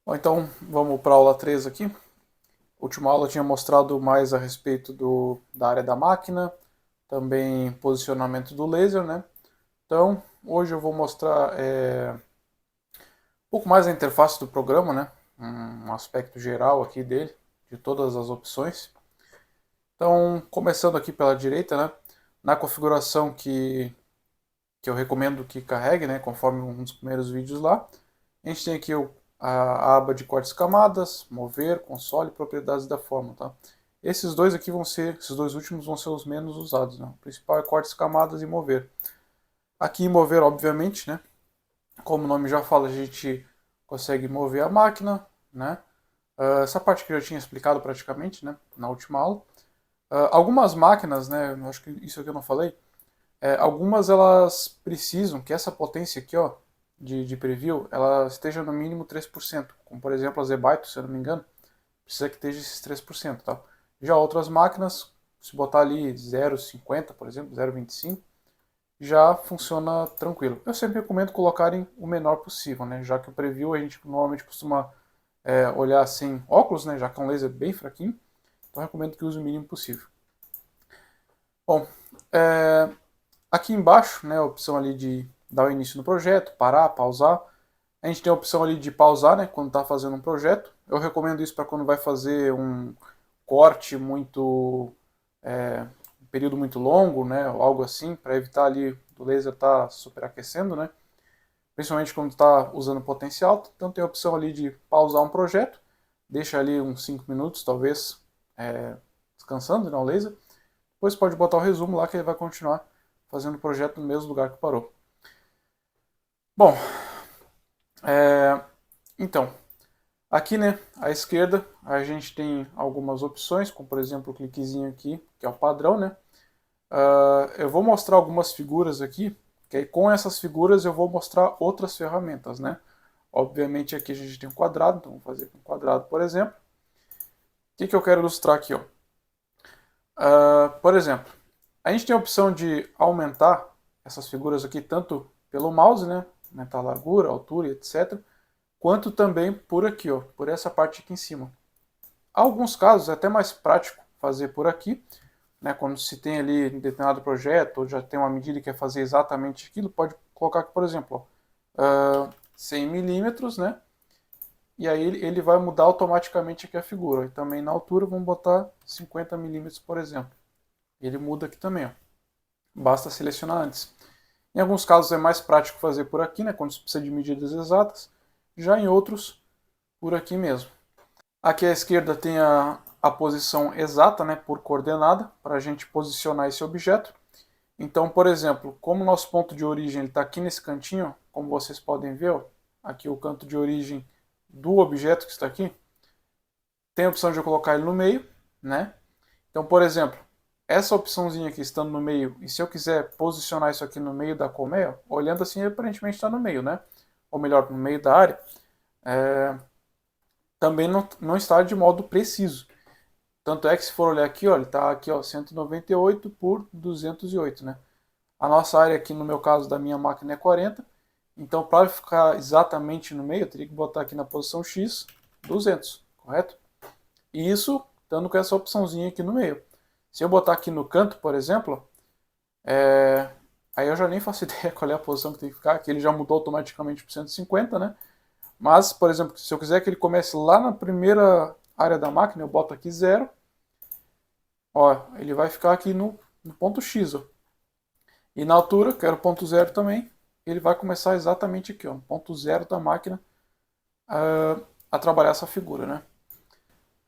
Bom, então vamos para a aula 3 aqui. A última aula eu tinha mostrado mais a respeito da área da máquina, também posicionamento do laser, né? Então, hoje eu vou mostrar um pouco mais a interface do programa, né? Um aspecto geral aqui dele, de todas as opções. Então, começando aqui pela direita, né? Na configuração que eu recomendo que carregue, né? Conforme um dos primeiros vídeos lá. A gente tem aqui a aba de cortes camadas, mover, console e propriedades da forma, tá? Esses dois últimos vão ser os menos usados, né? O principal é cortes camadas e mover. Aqui em mover, obviamente, né? Como o nome já fala, a gente consegue mover a máquina, né? Essa parte que eu já tinha explicado praticamente, né? Na última aula. Algumas máquinas, né? Acho que isso aqui eu não falei. Algumas elas precisam que essa potência aqui, ó, de preview, ela esteja no mínimo 3%. Como por exemplo a Zebaito, se eu não me engano, precisa que esteja esses 3%, tá? Já outras máquinas, se botar ali 0,50, por exemplo, 0,25, já funciona tranquilo. Eu sempre recomendo colocarem o menor possível, né? Já que o preview a gente normalmente costuma olhar sem óculos, né? Já que é um laser bem fraquinho, então eu recomendo que use o mínimo possível. Bom, é, aqui embaixo, né, a opção ali de dar o início no projeto, parar, pausar. A gente tem a opção ali de pausar, né, quando está fazendo um projeto. Eu recomendo isso para quando vai fazer um corte muito, um período muito longo, né, ou algo assim, para evitar ali do laser estar superaquecendo, né, principalmente quando está usando potencial. Então tem a opção ali de pausar um projeto, deixa ali uns 5 minutos, talvez, descansando, né, o laser. Depois pode botar o resumo lá que ele vai continuar fazendo o projeto no mesmo lugar que parou. Bom, então, aqui, né, à esquerda, a gente tem algumas opções, como por exemplo o cliquezinho aqui, que é o padrão, né? Eu vou mostrar algumas figuras aqui, que aí com essas figuras eu vou mostrar outras ferramentas, né? Obviamente aqui a gente tem um quadrado, então vou fazer com um quadrado, por exemplo. O que eu quero ilustrar aqui, ó? Por exemplo, a gente tem a opção de aumentar essas figuras aqui tanto pelo mouse, né? Aumentar a largura, altura, etc. Quanto também por aqui, ó, por essa parte aqui em cima. Há alguns casos é até mais prático fazer por aqui, né, quando se tem ali um determinado projeto, ou já tem uma medida que quer fazer exatamente aquilo, pode colocar aqui, por exemplo, ó, 100 milímetros, né, e aí ele vai mudar automaticamente aqui a figura. E também na altura vamos botar 50 milímetros, por exemplo. Ele muda aqui também, ó. Basta selecionar antes. Em alguns casos é mais prático fazer por aqui, né, quando se precisa de medidas exatas, já em outros, por aqui mesmo. Aqui à esquerda tem a posição exata, né, por coordenada, para a gente posicionar esse objeto. Então, por exemplo, como o nosso ponto de origem está aqui nesse cantinho, como vocês podem ver, ó, aqui o canto de origem do objeto que está aqui, tem a opção de eu colocar ele no meio, né? Então, por exemplo, essa opçãozinha aqui estando no meio, e se eu quiser posicionar isso aqui no meio da colmeia, olhando assim, aparentemente está no meio, né? Ou melhor, no meio da área, também não está de modo preciso. Tanto é que se for olhar aqui, ó, ele está aqui, ó, 198 por 208, né? A nossa área aqui, no meu caso, da minha máquina é 40. Então, para ficar exatamente no meio, eu teria que botar aqui na posição X, 200, correto? E isso estando com essa opçãozinha aqui no meio. Se eu botar aqui no canto, por exemplo, aí eu já nem faço ideia qual é a posição que tem que ficar. Aqui ele já mudou automaticamente para 150, né? Mas, por exemplo, se eu quiser que ele comece lá na primeira área da máquina, eu boto aqui 0. Ó, ele vai ficar aqui no ponto X, ó. E na altura, quero ponto zero também, ele vai começar exatamente aqui, ó, no ponto zero da máquina, a trabalhar essa figura, né?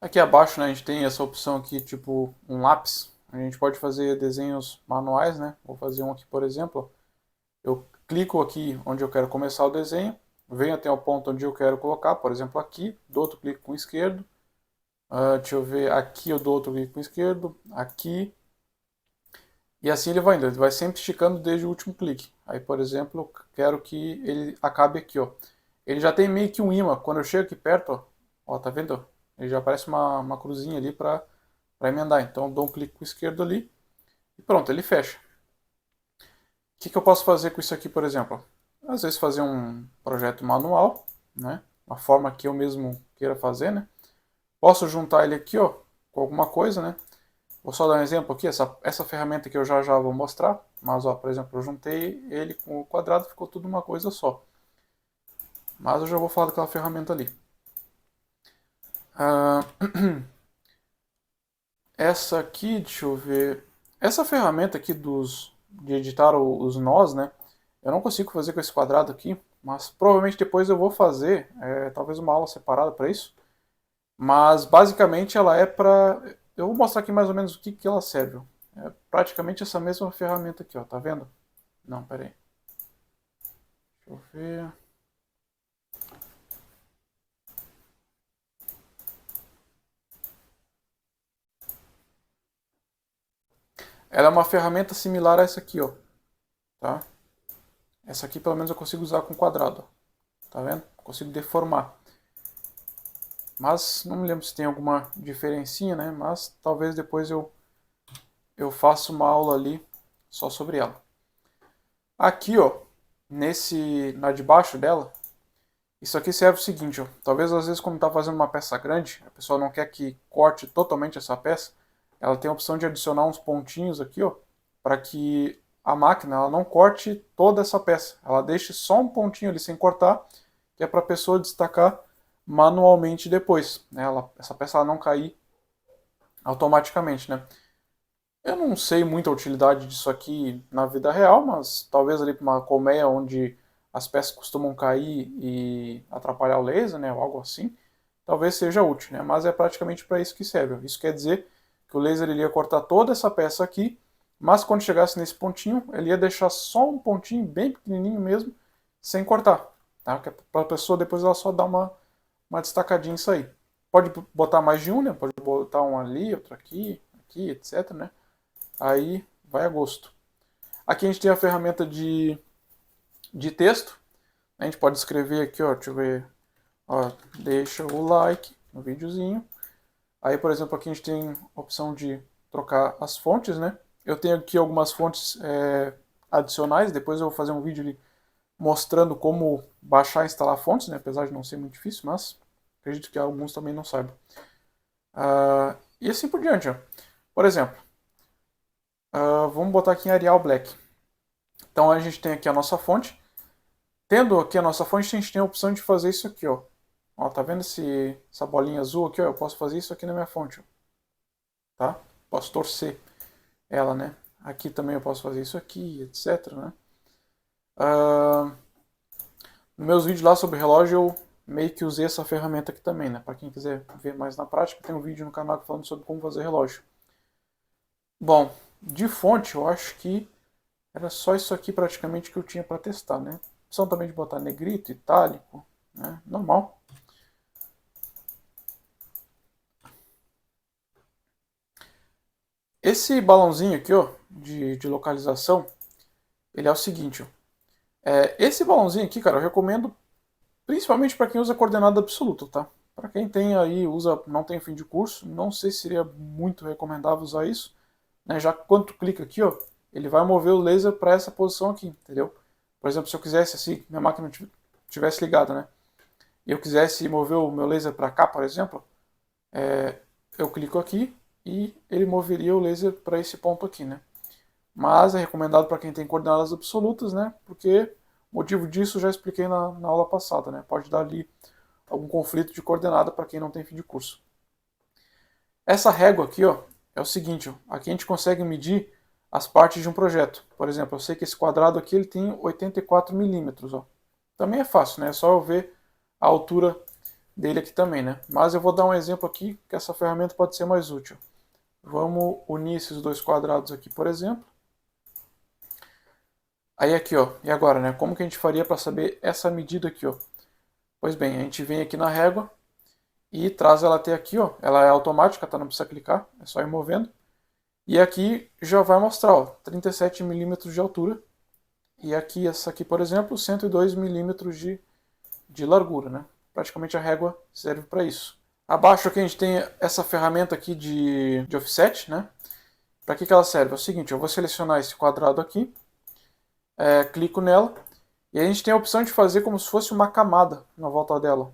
Aqui abaixo, né, a gente tem essa opção aqui, tipo um lápis. A gente pode fazer desenhos manuais, né? Vou fazer um aqui, por exemplo. Eu clico aqui onde eu quero começar o desenho, venho até o ponto onde eu quero colocar, por exemplo, aqui, dou outro clique com o esquerdo. Deixa eu ver, aqui eu dou outro clique com o esquerdo, aqui. E assim ele vai indo, ele vai sempre esticando desde o último clique. Aí, por exemplo, eu quero que ele acabe aqui, ó. Ele já tem meio que um imã. Quando eu chego aqui perto, ó, tá vendo? Ele já aparece uma cruzinha ali para emendar. Então eu dou um clique com o esquerdo ali e pronto, ele fecha. O que eu posso fazer com isso aqui, por exemplo? Às vezes fazer um projeto manual, né? uma forma que eu mesmo queira fazer, né? Posso juntar ele aqui, ó, com alguma coisa, né? Vou só dar um exemplo aqui, essa ferramenta que eu já vou mostrar, mas, ó, por exemplo, eu juntei ele com o quadrado, ficou tudo uma coisa só. Mas eu já vou falar daquela ferramenta ali. Essa aqui, deixa eu ver. Essa ferramenta aqui de editar os nós, né? Eu não consigo fazer com esse quadrado aqui, mas provavelmente depois eu vou fazer, talvez uma aula separada para isso. Mas basicamente ela é para... Eu vou mostrar aqui mais ou menos o que ela serve. É praticamente essa mesma ferramenta aqui, ó, tá vendo? Não, pera aí. Deixa eu ver. Ela é uma ferramenta similar a essa aqui, ó. Tá? Essa aqui pelo menos eu consigo usar com quadrado, ó. Tá vendo? Consigo deformar. Mas não me lembro se tem alguma diferencinha, né? Mas talvez depois eu faça uma aula ali só sobre ela. Aqui, ó, na de baixo dela, isso aqui serve o seguinte, ó. Talvez às vezes quando está fazendo uma peça grande, a pessoa não quer que corte totalmente essa peça, ela tem a opção de adicionar uns pontinhos aqui, ó, para que a máquina ela não corte toda essa peça. Ela deixe só um pontinho ali sem cortar, que é para a pessoa destacar manualmente depois, né? Essa peça ela não cair automaticamente, né? Eu não sei muita utilidade disso aqui na vida real, mas talvez ali para uma colmeia onde as peças costumam cair e atrapalhar o laser, né, ou algo assim, talvez seja útil, né? Mas é praticamente para isso que serve. Isso quer dizer que o laser ele ia cortar toda essa peça aqui, mas quando chegasse nesse pontinho, ele ia deixar só um pontinho bem pequenininho mesmo, sem cortar, tá? Para a pessoa depois ela só dar uma destacadinha isso aí. Pode botar mais de um, né? Pode botar um ali, outro aqui, aqui, etc, né? Aí vai a gosto. Aqui a gente tem a ferramenta de texto. A gente pode escrever aqui, ó, deixa eu ver, ó, deixa o like no videozinho. Aí, por exemplo, aqui a gente tem a opção de trocar as fontes, né? Eu tenho aqui algumas fontes adicionais, depois eu vou fazer um vídeo ali mostrando como baixar e instalar fontes, né? Apesar de não ser muito difícil, mas acredito que alguns também não saibam. E assim por diante, ó. Por exemplo, vamos botar aqui em Arial Black. Então a gente tem aqui a nossa fonte. Tendo aqui a nossa fonte, a gente tem a opção de fazer isso aqui, ó. Ó, tá vendo essa bolinha azul aqui, ó? Eu posso fazer isso aqui na minha fonte, ó. Tá? Posso torcer ela, né? Aqui também eu posso fazer isso aqui, etc, né? Nos meus vídeos lá sobre relógio, eu meio que usei essa ferramenta aqui também, né? Para quem quiser ver mais na prática, tem um vídeo no canal falando sobre como fazer relógio. Bom, de fonte eu acho que era só isso aqui praticamente que eu tinha para testar, né? Opção também de botar negrito, itálico, né? Normal. Esse balãozinho aqui, ó, de localização, ele é o seguinte, ó. Esse balãozinho aqui, cara, eu recomendo principalmente para quem usa coordenada absoluta, tá? Para quem tem aí, não tem fim de curso, não sei se seria muito recomendável usar isso, né? Já que quando tu clica aqui, ó, ele vai mover o laser para essa posição aqui, entendeu? Por exemplo, se eu quisesse assim, minha máquina tivesse ligada, né? E eu quisesse mover o meu laser para cá, por exemplo, eu clico aqui e ele moveria o laser para esse ponto aqui, né? Mas é recomendado para quem tem coordenadas absolutas, né? Porque o motivo disso eu já expliquei na aula passada, né? Pode dar ali algum conflito de coordenada para quem não tem fim de curso. Essa régua aqui, ó, é o seguinte, ó, aqui a gente consegue medir as partes de um projeto. Por exemplo, eu sei que esse quadrado aqui ele tem 84 milímetros, ó. Também é fácil, né? É só eu ver a altura dele aqui também, né? Mas eu vou dar um exemplo aqui que essa ferramenta pode ser mais útil. Vamos unir esses dois quadrados aqui, por exemplo. Aí aqui, ó, e agora, né? Como que a gente faria para saber essa medida aqui, ó? Pois bem, a gente vem aqui na régua e traz ela até aqui, ó. Ela é automática, tá? Não precisa clicar, é só ir movendo. E aqui já vai mostrar, ó, 37 milímetros de altura. E aqui, essa aqui, por exemplo, 102 milímetros de largura, né? Praticamente a régua serve para isso. Abaixo aqui a gente tem essa ferramenta aqui de offset, né? Para que ela serve? É o seguinte, eu vou selecionar esse quadrado aqui, clico nela, e a gente tem a opção de fazer como se fosse uma camada na volta dela.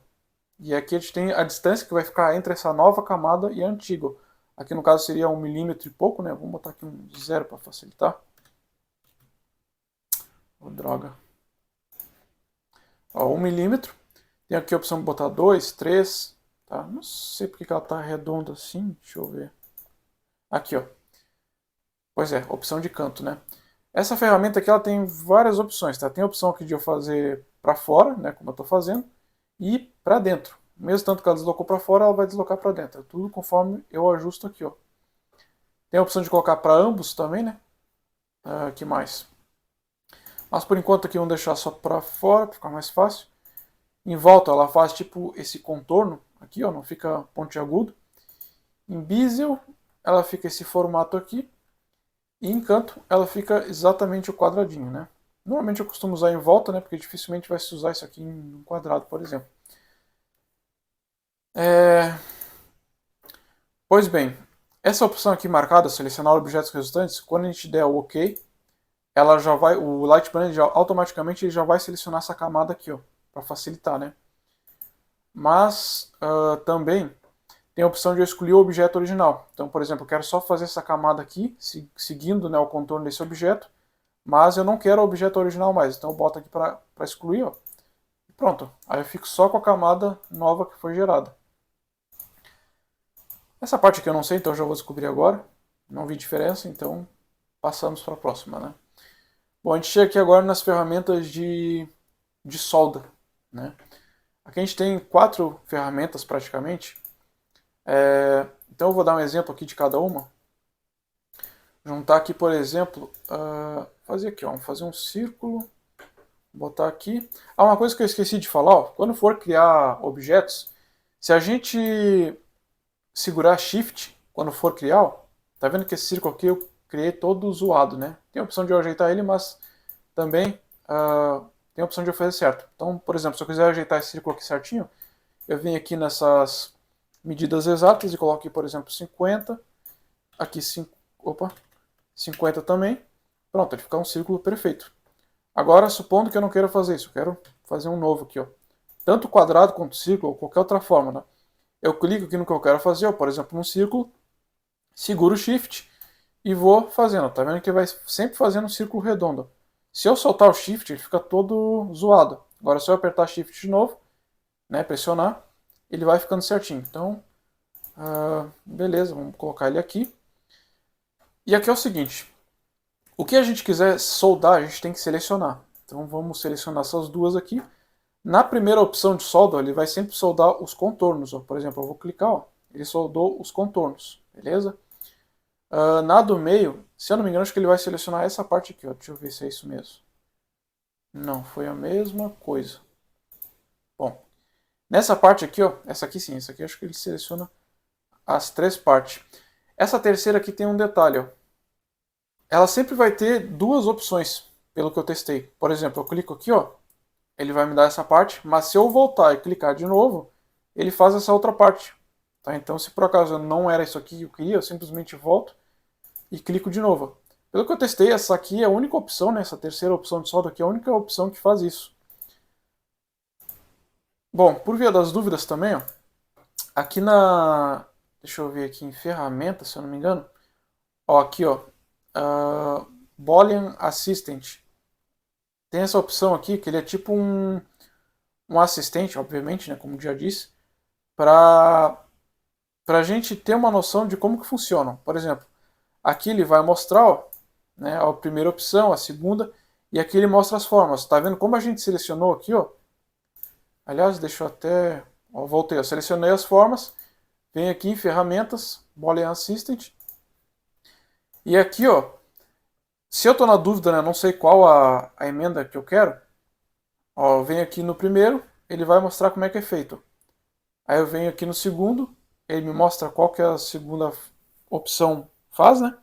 E aqui a gente tem a distância que vai ficar entre essa nova camada e a antiga. Aqui no caso seria 1 milímetro e pouco, né? Vamos botar aqui um 0 para facilitar. Oh, droga. Ó, 1 milímetro. Tem aqui a opção de botar 2, 3. Tá? Não sei porque que ela está redonda assim. Deixa eu ver. Aqui, ó. Pois é, opção de canto, né? Essa ferramenta aqui ela tem várias opções, tá? Tem a opção aqui de eu fazer para fora, né, como eu estou fazendo, e para dentro. Mesmo tanto que ela deslocou para fora, ela vai deslocar para dentro. Tudo conforme eu ajusto aqui, ó. Tem a opção de colocar para ambos também, né? Que mais? Mas por enquanto aqui vamos deixar só para fora, para ficar mais fácil. Em volta ela faz tipo esse contorno aqui, ó, não fica pontiagudo. Em bezel ela fica esse formato aqui. E em canto ela fica exatamente o quadradinho, né? Normalmente eu costumo usar em volta, né? Porque dificilmente vai se usar isso aqui em um quadrado, por exemplo. Pois bem, essa opção aqui marcada, selecionar objetos resultantes, quando a gente der o OK, ela já vai, o Lightblend já, automaticamente ele já vai selecionar essa camada aqui, ó, para facilitar, né? Mas também tem a opção de eu escolher o objeto original. Então, por exemplo, eu quero só fazer essa camada aqui, seguindo, né, o contorno desse objeto, mas eu não quero o objeto original mais. Então eu boto aqui para excluir, ó, e pronto. Aí eu fico só com a camada nova que foi gerada. Essa parte aqui eu não sei, então eu já vou descobrir agora. Não vi diferença, então passamos para a próxima, né? Bom, a gente chega aqui agora nas ferramentas de solda, né? Aqui a gente tem 4 ferramentas praticamente. Então eu vou dar um exemplo aqui de cada uma. Juntar aqui, por exemplo, fazer aqui, ó, vamos fazer um círculo, botar aqui. Uma coisa que eu esqueci de falar, ó, quando for criar objetos, se a gente segurar Shift quando for criar, ó, tá vendo que esse círculo aqui eu criei todo zoado, né? Tem a opção de eu ajeitar ele, mas também tem a opção de eu fazer certo. Então, por exemplo, se eu quiser ajeitar esse círculo aqui certinho, eu venho aqui nessas medidas exatas e coloco aqui, por exemplo, 50, aqui 50 também. Pronto, ele fica um círculo perfeito. Agora, supondo que eu não queira fazer isso, eu quero fazer um novo aqui, ó. Tanto quadrado quanto círculo, ou qualquer outra forma, né? Eu clico aqui no que eu quero fazer, ó, por exemplo, no círculo, seguro o Shift e vou fazendo. Tá vendo que vai sempre fazendo um círculo redondo. Se eu soltar o Shift, ele fica todo zoado. Agora, se eu apertar Shift de novo, né, pressionar, ele vai ficando certinho. Então, beleza, vamos colocar ele aqui. E aqui é o seguinte, o que a gente quiser soldar, a gente tem que selecionar. Então vamos selecionar essas duas aqui. Na primeira opção de solda, ele vai sempre soldar os contornos. Ó. Por exemplo, eu vou clicar, ó, ele soldou os contornos, beleza? Na do meio, se eu não me engano, acho que ele vai selecionar essa parte aqui. Ó. Deixa eu ver se é isso mesmo. Não, foi a mesma coisa. Bom, nessa parte aqui, ó, essa aqui sim, essa aqui acho que ele seleciona as 3 partes. Essa terceira aqui tem um detalhe, ó. Ela sempre vai ter 2 opções, pelo que eu testei. Por exemplo, eu clico aqui, ó, ele vai me dar essa parte, mas se eu voltar e clicar de novo, ele faz essa outra parte. Tá? Então, se por acaso não era isso aqui que eu queria, eu simplesmente volto e clico de novo. Pelo que eu testei, essa aqui é a única opção, né? Essa terceira opção de solda aqui é a única opção que faz isso. Bom, por via das dúvidas também, ó, aqui na... Deixa eu ver aqui em ferramentas, se eu não me engano. Ó, aqui, ó. Boolean Assistant. Tem essa opção aqui, que ele é tipo um assistente, obviamente, né, como já disse, para a gente ter uma noção de como que funciona. Por exemplo, aqui ele vai mostrar, ó, né, a primeira opção, a segunda, e aqui ele mostra as formas. Tá vendo como a gente selecionou aqui, ó? Aliás, deixa eu até... Ó, voltei, eu selecionei as formas, venho aqui em ferramentas, Boolean Assistant, e aqui, ó, se eu estou na dúvida, né, não sei qual a emenda que eu quero, ó, eu venho aqui no primeiro, ele vai mostrar como é que é feito. Aí eu venho aqui no segundo, ele me mostra qual que a segunda opção faz, né?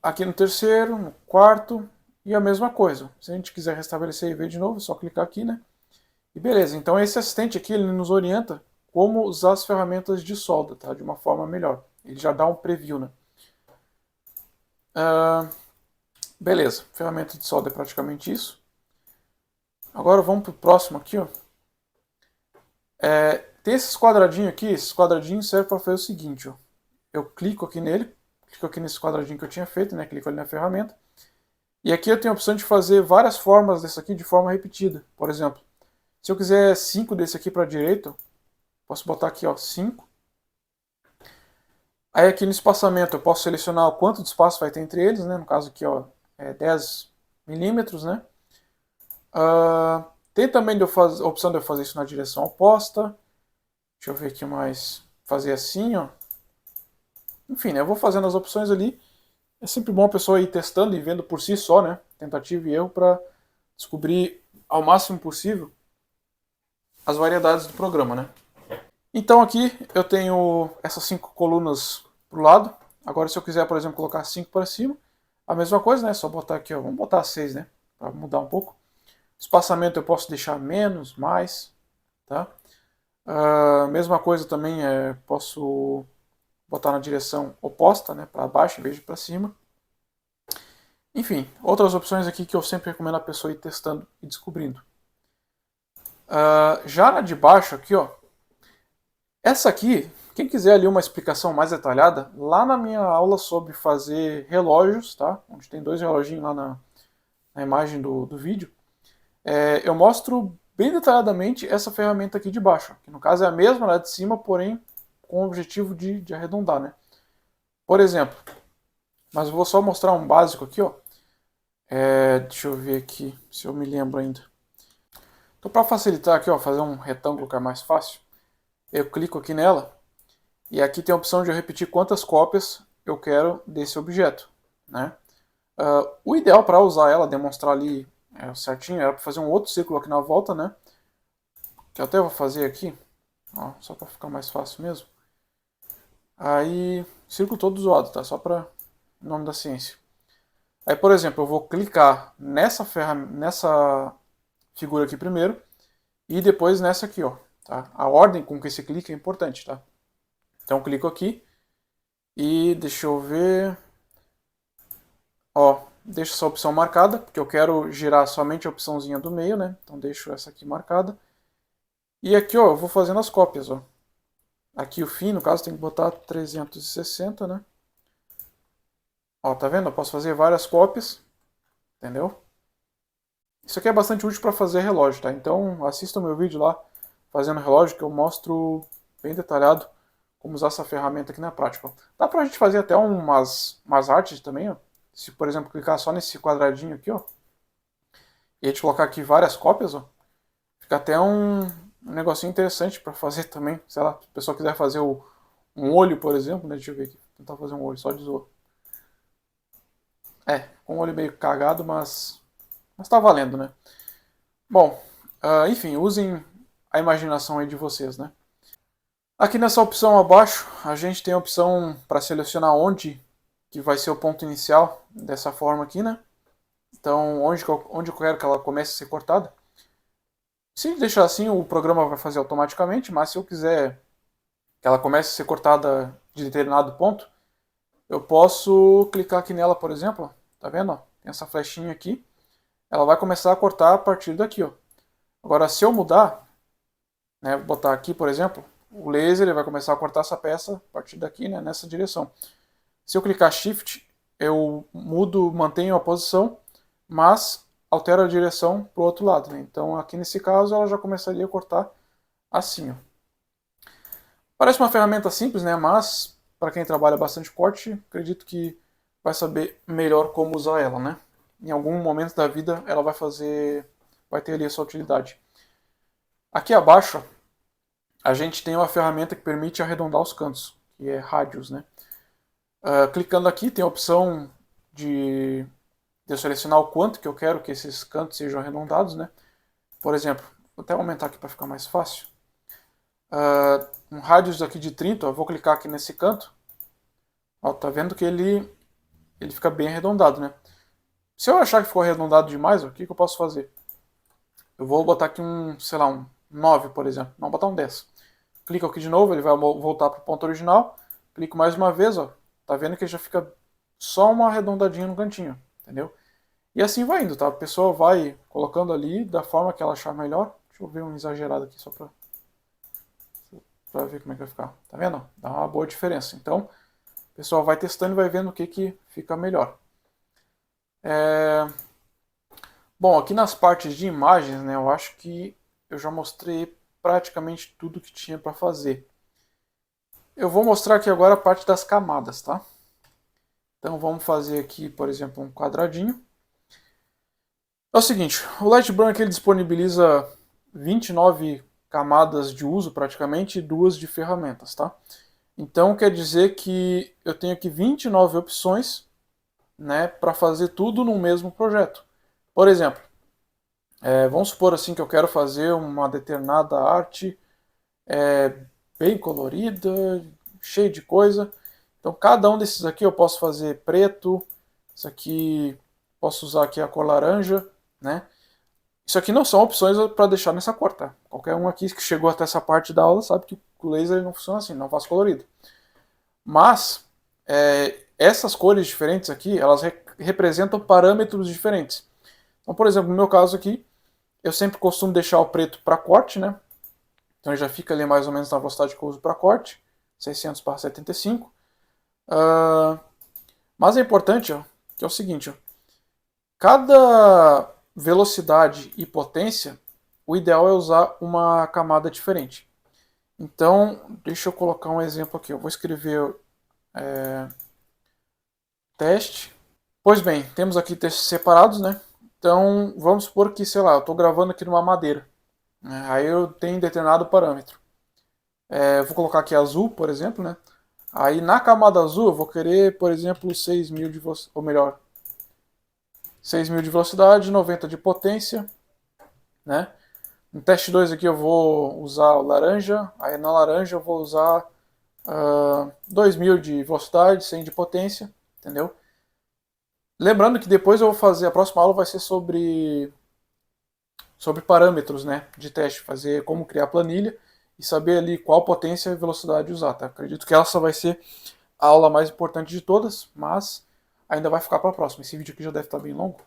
Aqui no terceiro, no quarto, e a mesma coisa. Se a gente quiser restabelecer e ver de novo, é só clicar aqui, né? E beleza, então esse assistente aqui, ele nos orienta como usar as ferramentas de solda, tá? De uma forma melhor. Ele já dá um preview, né? Beleza, ferramenta de solda é praticamente isso. Agora vamos para o próximo aqui, ó. Tem esses quadradinhos aqui, esses quadradinhos servem para fazer o seguinte, ó. Eu clico aqui nele, clico aqui nesse quadradinho que eu tinha feito, né? Clico ali na ferramenta. E aqui eu tenho a opção de fazer várias formas desse aqui de forma repetida. Por exemplo, se eu quiser 5 desse aqui para a direita, posso botar aqui, ó, 5. Aí aqui no espaçamento eu posso selecionar o quanto de espaço vai ter entre eles, né? No caso aqui, ó, 10 milímetros, né? Tem também a opção de eu fazer isso na direção oposta. Deixa eu ver aqui mais. Fazer assim, ó. Enfim, né, eu vou fazendo as opções ali. É sempre bom a pessoa ir testando e vendo por si só, né? Tentativa e erro para descobrir ao máximo possível as variedades do programa, né? Então aqui eu tenho essas 5 colunas pro lado. Agora se eu quiser, por exemplo, colocar 5 para cima, a mesma coisa, né? Só botar aqui, ó, vamos botar 6, né? Para mudar um pouco. Espaçamento eu posso deixar menos, mais, tá? Mesma coisa também, posso botar na direção oposta, né? Para baixo em vez de para cima. Enfim, outras opções aqui que eu sempre recomendo a pessoa ir testando e descobrindo. Já na de baixo aqui, ó, essa aqui, quem quiser ali uma explicação mais detalhada, lá na minha aula sobre fazer relógios, tá? Onde tem 2 reloginhos lá na imagem do vídeo, eu mostro bem detalhadamente essa ferramenta aqui de baixo, que no caso é a mesma lá de cima, porém com o objetivo de arredondar, né? Por exemplo, mas eu vou só mostrar um básico aqui, ó. Deixa eu ver aqui se eu me lembro ainda. Então, para facilitar aqui, ó, fazer um retângulo que é mais fácil, eu clico aqui nela e aqui tem a opção de eu repetir quantas cópias eu quero desse objeto, né? O ideal para usar ela, demonstrar ali certinho, era para fazer um outro círculo aqui na volta, né? Que eu até vou fazer aqui, ó, só para ficar mais fácil mesmo. Aí, círculo todo zoado, tá? Só para nome da ciência. Aí, por exemplo, eu vou clicar nessa figura aqui primeiro e depois nessa aqui, ó. Tá? A ordem com que se clica é importante, tá? Então, eu clico aqui e deixa eu ver. Ó, deixo essa opção marcada, porque eu quero girar somente a opçãozinha do meio, né? Então, deixo essa aqui marcada. E aqui, ó, eu vou fazendo as cópias, ó. Aqui o fim, no caso, tem que botar 360, né? Ó, tá vendo? Eu posso fazer várias cópias, entendeu? Isso aqui é bastante útil para fazer relógio, tá? Então assista o meu vídeo lá, fazendo relógio, que eu mostro bem detalhado como usar essa ferramenta aqui na prática. Dá pra gente fazer até umas artes também, ó. Se, por exemplo, clicar só nesse quadradinho aqui, ó, e a gente colocar aqui várias cópias, ó, fica até um negocinho interessante para fazer também. Sei lá, se a pessoa quiser fazer um olho, por exemplo, né? Deixa eu ver aqui. Vou tentar fazer um olho, só de zoa. Com um olho meio cagado, mas tá valendo, né? Bom, enfim, usem a imaginação aí de vocês, né? Aqui nessa opção abaixo, a gente tem a opção para selecionar onde que vai ser o ponto inicial dessa forma aqui, né? Então, onde eu quero que ela comece a ser cortada. Se deixar assim, o programa vai fazer automaticamente, mas se eu quiser que ela comece a ser cortada de determinado ponto, eu posso clicar aqui nela, por exemplo, tá vendo? Tem essa flechinha aqui, ela vai começar a cortar a partir daqui, ó. Agora, se eu mudar, né, vou botar aqui, por exemplo, o laser ele vai começar a cortar essa peça a partir daqui, né, nessa direção. Se eu clicar Shift, eu mudo, mantenho a posição, mas altero a direção para o outro lado, né? Então, aqui nesse caso, ela já começaria a cortar assim, ó. Parece uma ferramenta simples, né? Mas para quem trabalha bastante corte, acredito que vai saber melhor como usar ela, né? Em algum momento da vida ela vai ter ali a sua utilidade. Aqui abaixo a gente tem uma ferramenta que permite arredondar os cantos, que é rádios, né? Clicando aqui tem a opção de eu selecionar o quanto que eu quero que esses cantos sejam arredondados, né? Por exemplo, vou até aumentar aqui para ficar mais fácil. Um rádius aqui de 30, eu vou clicar aqui nesse canto. Ó, tá vendo que ele fica bem arredondado, né? Se eu achar que ficou arredondado demais, ó, o que eu posso fazer? Eu vou botar aqui sei lá, um 9, por exemplo. Não, vou botar um 10. Clico aqui de novo, ele vai voltar para o ponto original. Clico mais uma vez, ó. Tá vendo que já fica só uma arredondadinha no cantinho, entendeu? E assim vai indo, tá? A pessoa vai colocando ali da forma que ela achar melhor. Deixa eu ver um exagerado aqui só pra... para ver como é que vai ficar. Tá vendo? Dá uma boa diferença. Então, o pessoal vai testando e vai vendo o que fica melhor. Bom, aqui nas partes de imagens, né, eu acho que eu já mostrei praticamente tudo que tinha para fazer. Eu vou mostrar aqui agora a parte das camadas, tá? Então vamos fazer aqui, por exemplo, um quadradinho. É o seguinte, o Lightburn aqui ele disponibiliza 29 camadas de uso praticamente e 2 de ferramentas, tá? Então quer dizer que eu tenho aqui 29 opções, né, para fazer tudo no mesmo projeto. Por exemplo, vamos supor assim que eu quero fazer uma determinada arte bem colorida, cheia de coisa. Então cada um desses aqui eu posso fazer preto, isso aqui posso usar aqui a cor laranja, né? Isso aqui não são opções para deixar nessa cor, tá? Qualquer um aqui que chegou até essa parte da aula sabe que o laser não funciona assim, não faz colorido. Mas essas cores diferentes aqui, elas representam parâmetros diferentes. Então, por exemplo, no meu caso aqui, eu sempre costumo deixar o preto para corte, né? Então já fica ali mais ou menos na velocidade que eu uso para corte, 600/75. Mas é importante, ó, que é o seguinte, ó, cada velocidade e potência, o ideal é usar uma camada diferente. Então, deixa eu colocar um exemplo aqui. Eu vou escrever teste. Pois bem, temos aqui testes separados, né? Então, vamos supor que, sei lá, eu estou gravando aqui numa madeira. Né? Aí eu tenho determinado parâmetro. Vou colocar aqui azul, por exemplo, né? Aí na camada azul eu vou querer, por exemplo, 6.000 de velocidade, ou melhor, 6.000 de velocidade, 90 de potência, né? No teste 2 aqui eu vou usar o laranja, aí na laranja eu vou usar 2.000 de velocidade, 100 de potência, entendeu? Lembrando que depois eu vou fazer, a próxima aula vai ser sobre parâmetros, né, de teste, fazer como criar planilha e saber ali qual potência e velocidade usar, tá? Acredito que essa vai ser a aula mais importante de todas, mas ainda vai ficar para a próxima. Esse vídeo aqui já deve estar bem longo.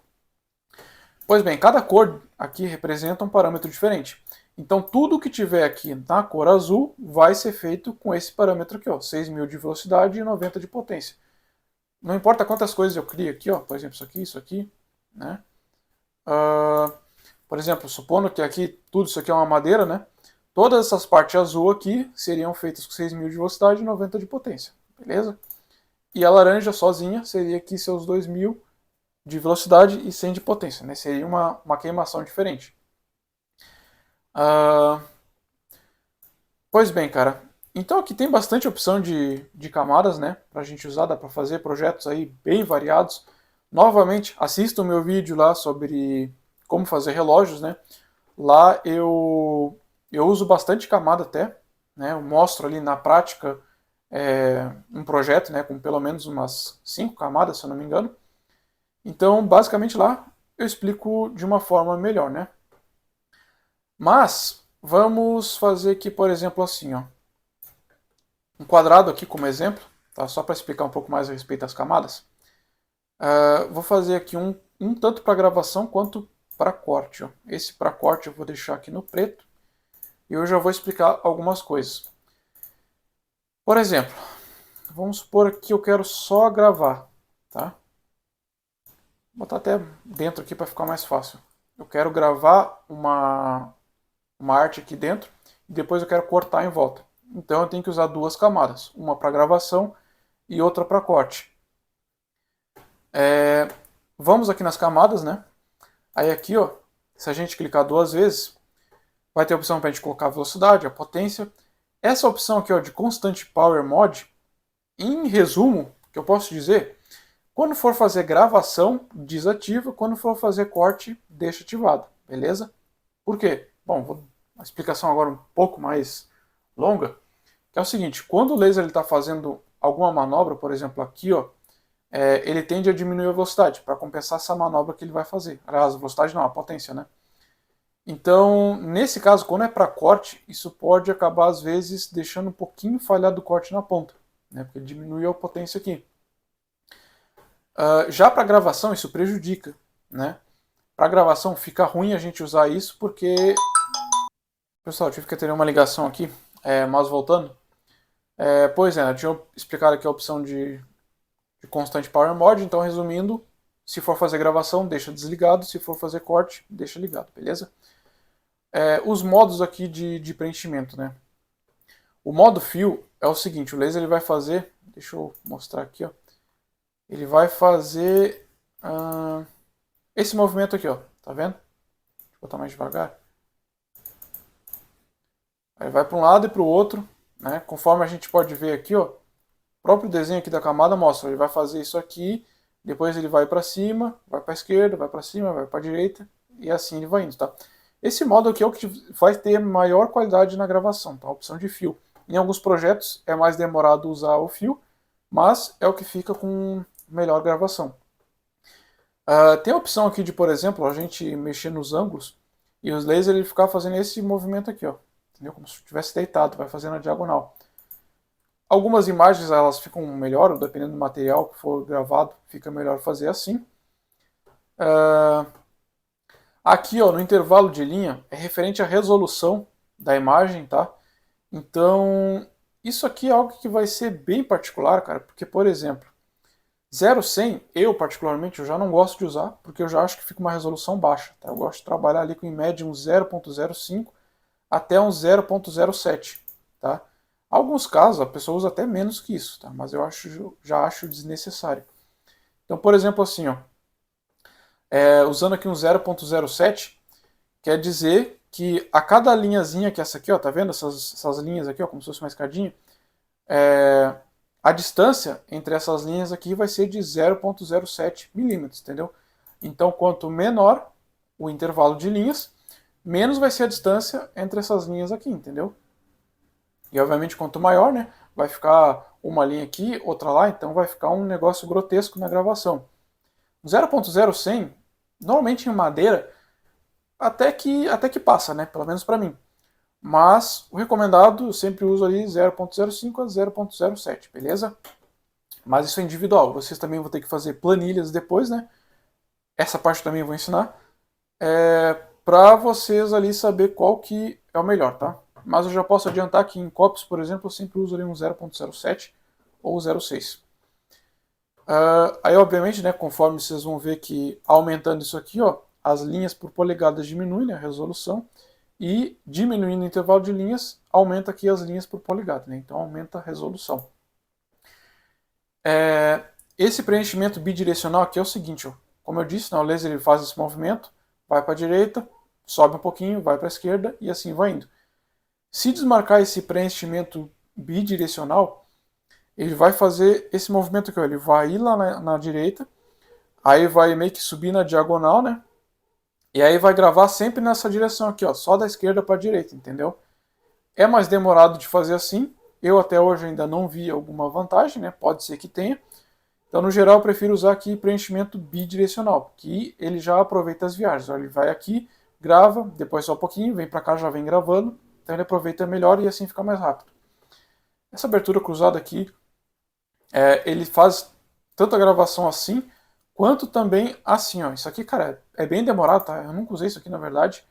Pois bem, cada cor aqui representa um parâmetro diferente. Então tudo que tiver aqui na cor azul vai ser feito com esse parâmetro aqui, ó, 6.000 de velocidade e 90 de potência. Não importa quantas coisas eu crio aqui, ó, por exemplo, isso aqui, né? Por exemplo, supondo que aqui tudo isso aqui é uma madeira, né? Todas essas partes azul aqui seriam feitas com 6.000 de velocidade e 90 de potência, beleza? E a laranja sozinha seria aqui seus 2.000 de velocidade e 100 de potência, né? Seria uma queimação diferente. Pois bem, cara. Então aqui tem bastante opção de camadas, né? Pra gente usar, dá pra fazer projetos aí bem variados. Novamente, assista o meu vídeo lá sobre como fazer relógios, né? Lá eu uso bastante camada até, né? Eu mostro ali na prática um projeto, né? Com pelo menos umas 5 camadas, se eu não me engano. Então, basicamente lá eu explico de uma forma melhor, né? Mas vamos fazer aqui, por exemplo, assim, ó. Um quadrado aqui como exemplo, tá? Só para explicar um pouco mais a respeito das camadas. Vou fazer aqui um tanto para gravação quanto para corte. Ó. Esse para corte eu vou deixar aqui no preto. E eu já vou explicar algumas coisas. Por exemplo, vamos supor que eu quero só gravar, tá? Vou botar até dentro aqui para ficar mais fácil. Eu quero gravar uma arte aqui dentro e depois eu quero cortar em volta. Então eu tenho que usar duas camadas, uma para gravação e outra para corte. Vamos aqui nas camadas, né? Aí aqui, ó, se a gente clicar 2 vezes, vai ter a opção para a gente colocar a velocidade, a potência. Essa opção aqui, ó, de Constant Power Mode, em resumo, que eu posso dizer, quando for fazer gravação, desativa, quando for fazer corte, deixa ativado, beleza? Por quê? Bom, vou uma explicação agora um pouco mais longa, que é o seguinte, quando o laser está fazendo alguma manobra, por exemplo aqui, ó, ele tende a diminuir a velocidade para compensar essa manobra que ele vai fazer. Aliás, a velocidade não, a potência, né? Então, nesse caso, quando é para corte, isso pode acabar às vezes deixando um pouquinho falhado o corte na ponta, né? Porque ele diminui a potência aqui. Já para gravação, isso prejudica, né? Para gravação fica ruim a gente usar isso porque... Pessoal, eu tive que ter uma ligação aqui. Mas voltando, pois é, eu tinha explicado aqui a opção de constante power mode, então resumindo, se for fazer gravação, deixa desligado, se for fazer corte, deixa ligado, beleza? Os modos aqui de preenchimento, né? O modo fio é o seguinte, o laser ele vai fazer, deixa eu mostrar aqui, ó, ele vai fazer esse movimento aqui, ó, tá vendo? Deixa eu botar mais devagar. Aí vai para um lado e para o outro, né? Conforme a gente pode ver aqui, ó, o próprio desenho aqui da camada mostra, ele vai fazer isso aqui, depois ele vai para cima, vai para a esquerda, vai para cima, vai para a direita, e assim ele vai indo, tá? Esse modo aqui é o que vai ter maior qualidade na gravação, tá? A opção de fio. Em alguns projetos é mais demorado usar o fio, mas é o que fica com melhor gravação. Tem a opção aqui de, por exemplo, a gente mexer nos ângulos e os lasers ele ficar fazendo esse movimento aqui, ó, entendeu? Como se estivesse deitado, vai fazendo a diagonal. Algumas imagens elas ficam melhor, dependendo do material que for gravado, fica melhor fazer assim. Aqui, ó, no intervalo de linha é referente à resolução da imagem, tá? Então, isso aqui é algo que vai ser bem particular, cara, porque, por exemplo, 0:100, eu particularmente, eu já não gosto de usar, porque eu já acho que fica uma resolução baixa, tá? Eu gosto de trabalhar ali com em média um 0.05 até um 0.07, tá? Alguns casos a pessoa usa até menos que isso, tá? Mas eu já acho desnecessário. Então, por exemplo, assim, ó, usando aqui um 0.07, quer dizer que a cada linhazinha que essa aqui, ó, tá vendo essas linhas aqui, ó, como se fosse uma escadinha, a distância entre essas linhas aqui vai ser de 0.07 milímetros, entendeu? Então, quanto menor o intervalo de linhas, menos vai ser a distância entre essas linhas aqui, entendeu? E obviamente quanto maior, né, vai ficar uma linha aqui, outra lá, então vai ficar um negócio grotesco na gravação. 0.0100, normalmente em madeira, até que passa, né, pelo menos para mim. Mas o recomendado eu sempre uso ali 0.05 a 0.07, beleza? Mas isso é individual, vocês também vão ter que fazer planilhas depois, né? Essa parte também eu vou ensinar. Para vocês ali saber qual que é o melhor, tá? Mas eu já posso adiantar que em copos, por exemplo, eu sempre uso ali um 0.07 ou 0.6. Aí, obviamente, né, conforme vocês vão ver que aumentando isso aqui, ó, as linhas por polegada diminuem, né, a resolução, e diminuindo o intervalo de linhas, aumenta aqui as linhas por polegada, né, então aumenta a resolução. Esse preenchimento bidirecional aqui é o seguinte, ó, como eu disse, né, o laser ele faz esse movimento, vai para a direita, sobe um pouquinho, vai para a esquerda e assim vai indo. Se desmarcar esse preenchimento bidirecional, ele vai fazer esse movimento aqui, ó, ele vai ir lá na direita, aí vai meio que subir na diagonal, né? E aí vai gravar sempre nessa direção aqui, ó, só da esquerda para a direita, entendeu? É mais demorado de fazer assim, eu até hoje ainda não vi alguma vantagem, né? Pode ser que tenha. Então, no geral, eu prefiro usar aqui preenchimento bidirecional, que ele já aproveita as viagens. Ó, ele vai aqui, grava, depois só um pouquinho, vem para cá, já vem gravando. Então ele aproveita melhor e assim fica mais rápido. Essa abertura cruzada aqui, ele faz tanto a gravação assim, quanto também assim, ó. Isso aqui, cara, é bem demorado, tá? Eu nunca usei isso aqui, na verdade.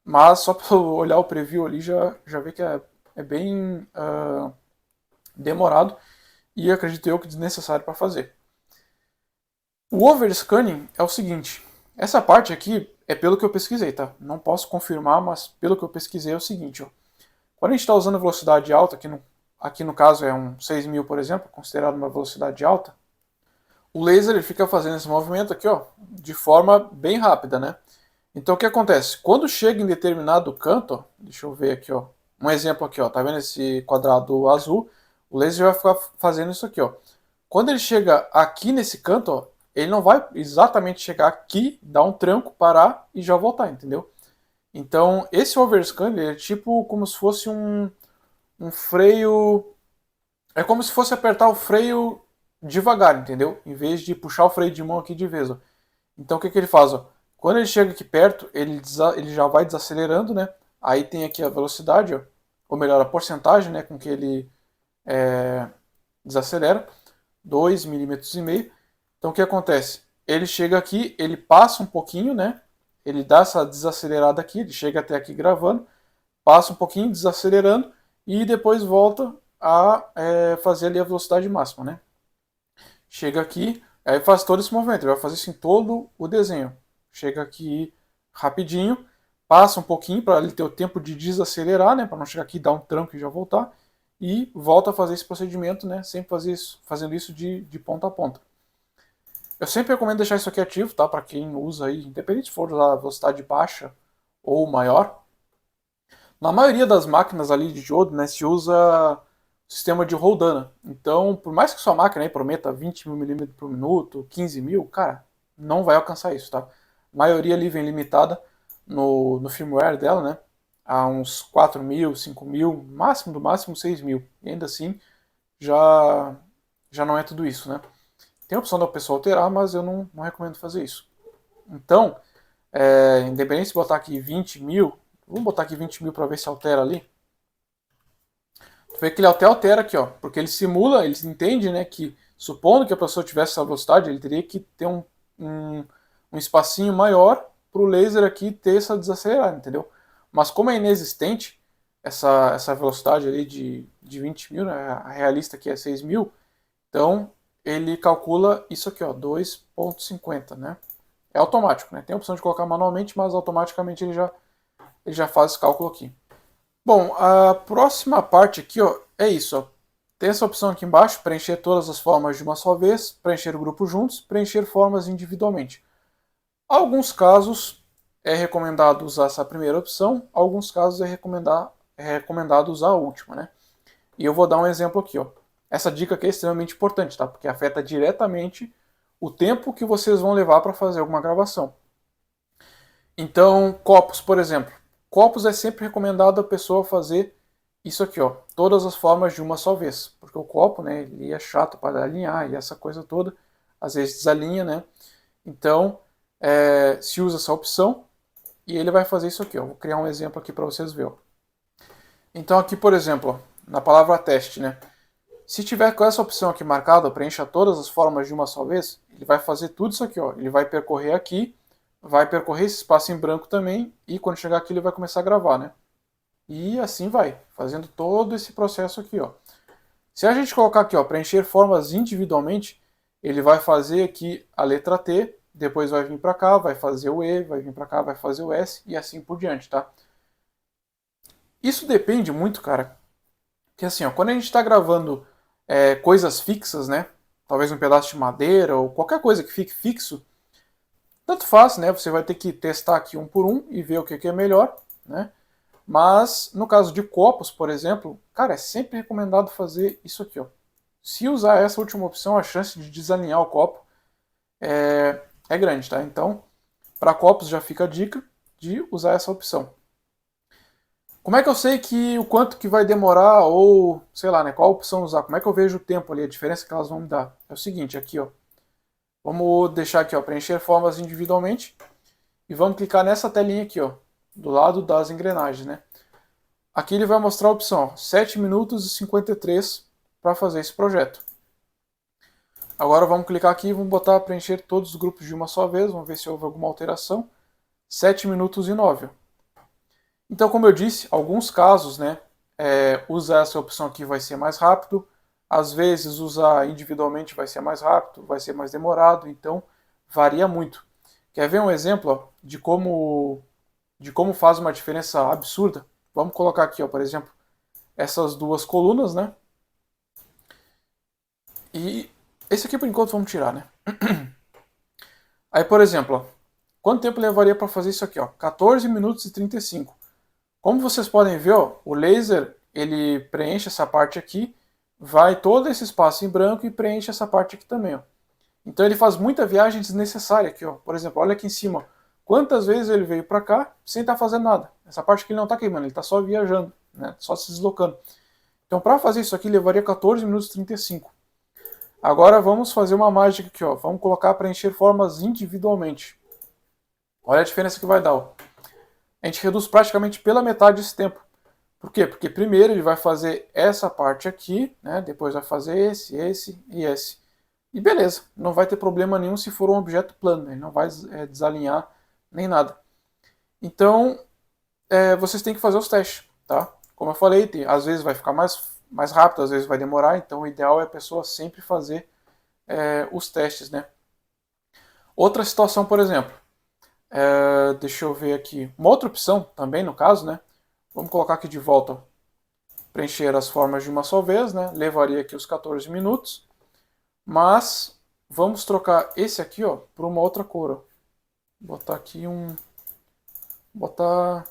Mas só para olhar o preview ali, já vê que é bem demorado. E acredito eu que desnecessário para fazer. O overscanning é o seguinte. Essa parte aqui é pelo que eu pesquisei, tá? Não posso confirmar, mas pelo que eu pesquisei é o seguinte, ó. Quando a gente está usando velocidade alta, aqui no caso é um 6.000, por exemplo, considerado uma velocidade alta, o laser ele fica fazendo esse movimento aqui, ó, de forma bem rápida, né? Então o que acontece? Quando chega em determinado canto, ó, deixa eu ver aqui, ó, um exemplo aqui, ó, tá vendo esse quadrado azul? O laser vai ficar fazendo isso aqui, ó. Quando ele chega aqui nesse canto, ó, ele não vai exatamente chegar aqui, dar um tranco, parar e já voltar, entendeu? Então, esse overscan é tipo como se fosse um freio... É como se fosse apertar o freio devagar, entendeu? Em vez de puxar o freio de mão aqui de vez, ó. Então, o que ele faz? Ó? Quando ele chega aqui perto, ele já vai desacelerando, né? Aí tem aqui a velocidade, ó, ou melhor, a porcentagem, né, com que ele desacelera, 2,5 milímetros. Então o que acontece? Ele chega aqui, ele passa um pouquinho, né? Ele dá essa desacelerada aqui, ele chega até aqui gravando, passa um pouquinho, desacelerando, e depois volta a fazer ali a velocidade máxima, né? Chega aqui, aí faz todo esse movimento, ele vai fazer isso em todo o desenho. Chega aqui rapidinho, passa um pouquinho para ele ter o tempo de desacelerar, né, para não chegar aqui, dar um tranco e já voltar, e volta a fazer esse procedimento, né, sempre fazendo isso de ponta a ponta. Eu sempre recomendo deixar isso aqui ativo, tá, para quem usa aí, independente se for usar velocidade baixa ou maior. Na maioria das máquinas ali de diodo, né, se usa sistema de roldana. Então, por mais que sua máquina aí prometa 20 mil milímetros por minuto, 15 mil, cara, não vai alcançar isso, tá? A maioria ali vem limitada no firmware dela, né? A uns 4 mil, 5 mil, máximo do máximo 6 mil. E ainda assim, já não é tudo isso, né? Tem a opção da pessoa alterar, mas eu não recomendo fazer isso. Então, independente se botar aqui 20 mil, vamos botar aqui 20 mil para ver se altera ali. Tu vê que ele até altera aqui, ó, porque ele simula, ele entende, né, que supondo que a pessoa tivesse essa velocidade, ele teria que ter um espacinho maior para o laser aqui ter essa desacelerada, entendeu? Mas como é inexistente essa velocidade ali de 20 mil, né, a realista aqui é 6 mil, então ele calcula isso aqui, ó, 2,50, né? É automático, né? Tem a opção de colocar manualmente, mas automaticamente ele já faz esse cálculo aqui. Bom, a próxima parte aqui, ó, é isso. Ó. Tem essa opção aqui embaixo, preencher todas as formas de uma só vez, preencher o grupo juntos, preencher formas individualmente. Alguns casos é recomendado usar essa primeira opção, alguns casos é recomendado usar a última, né? E eu vou dar um exemplo aqui, ó. Essa dica aqui é extremamente importante, tá? Porque afeta diretamente o tempo que vocês vão levar para fazer alguma gravação. Então, copos, por exemplo. Copos é sempre recomendado a pessoa fazer isso aqui, ó, todas as formas de uma só vez, porque o copo, né, ele é chato para alinhar e essa coisa toda, às vezes desalinha, né? Então, se usa essa opção e ele vai fazer isso aqui, ó. Vou criar um exemplo aqui para vocês verem. Então aqui, por exemplo, ó, na palavra teste, né? Se tiver com essa opção aqui marcada, preencha todas as formas de uma só vez, ele vai fazer tudo isso aqui, ó. Ele vai percorrer aqui, vai percorrer esse espaço em branco também, e quando chegar aqui ele vai começar a gravar, né? E assim vai, fazendo todo esse processo aqui, ó. Se a gente colocar aqui, ó, preencher formas individualmente, ele vai fazer aqui a letra T, depois vai vir para cá, vai fazer o E, vai vir para cá, vai fazer o S, e assim por diante, tá? Isso depende muito, cara, que assim, ó, quando a gente está gravando coisas fixas, né? Talvez um pedaço de madeira ou qualquer coisa que fique fixo, tanto faz, né? Você vai ter que testar aqui um por um e ver o que é melhor, né? Mas no caso de copos, por exemplo, cara, é sempre recomendado fazer isso aqui, ó. Se usar essa última opção, a chance de desalinhar o copo é grande, tá? Então, para copos já fica a dica de usar essa opção. Como é que eu sei que o quanto que vai demorar ou, sei lá, né, qual opção usar? Como é que eu vejo o tempo ali, a diferença que elas vão me dar? É o seguinte, aqui, ó. Vamos deixar aqui, ó, preencher formas individualmente e vamos clicar nessa telinha aqui, ó, do lado das engrenagens, né? Aqui ele vai mostrar a opção, ó, 7 minutos e 53 para fazer esse projeto. Agora vamos clicar aqui e vamos botar preencher todos os grupos de uma só vez, vamos ver se houve alguma alteração. 7 minutos e 9. Então, como eu disse, alguns casos, né, usar essa opção aqui vai ser mais rápido, às vezes usar individualmente vai ser mais rápido, vai ser mais demorado, então varia muito. Quer ver um exemplo, ó, de como faz uma diferença absurda? Vamos colocar aqui, ó, por exemplo, essas duas colunas, né? E esse aqui por enquanto vamos tirar, né? Aí, por exemplo, ó, quanto tempo levaria para fazer isso aqui, ó? 14 minutos e 35. Como vocês podem ver, ó, o laser ele preenche essa parte aqui, vai todo esse espaço em branco e preenche essa parte aqui também, ó. Então ele faz muita viagem desnecessária aqui, ó. Por exemplo, olha aqui em cima, ó. Quantas vezes ele veio para cá sem estar fazendo nada. Essa parte aqui ele não está queimando, ele está só viajando, né? Só se deslocando. Então para fazer isso aqui levaria 14 minutos e 35. Agora vamos fazer uma mágica aqui, ó. Vamos colocar para encher formas individualmente. Olha a diferença que vai dar, ó. A gente reduz praticamente pela metade esse tempo. Por quê? Porque primeiro ele vai fazer essa parte aqui, né? Depois vai fazer esse e esse. E beleza, não vai ter problema nenhum se for um objeto plano, né? Ele não vai desalinhar nem nada. Então, vocês têm que fazer os testes, tá? Como eu falei, às vezes vai ficar mais rápido, às vezes vai demorar, então o ideal é a pessoa sempre fazer os testes, né? Outra situação, por exemplo, deixa eu ver aqui, uma outra opção também no caso, né? Vamos colocar aqui de volta, preencher as formas de uma só vez, né? Levaria aqui os 14 minutos, mas vamos trocar esse aqui, ó, por uma outra cor, ó. Botar aqui botar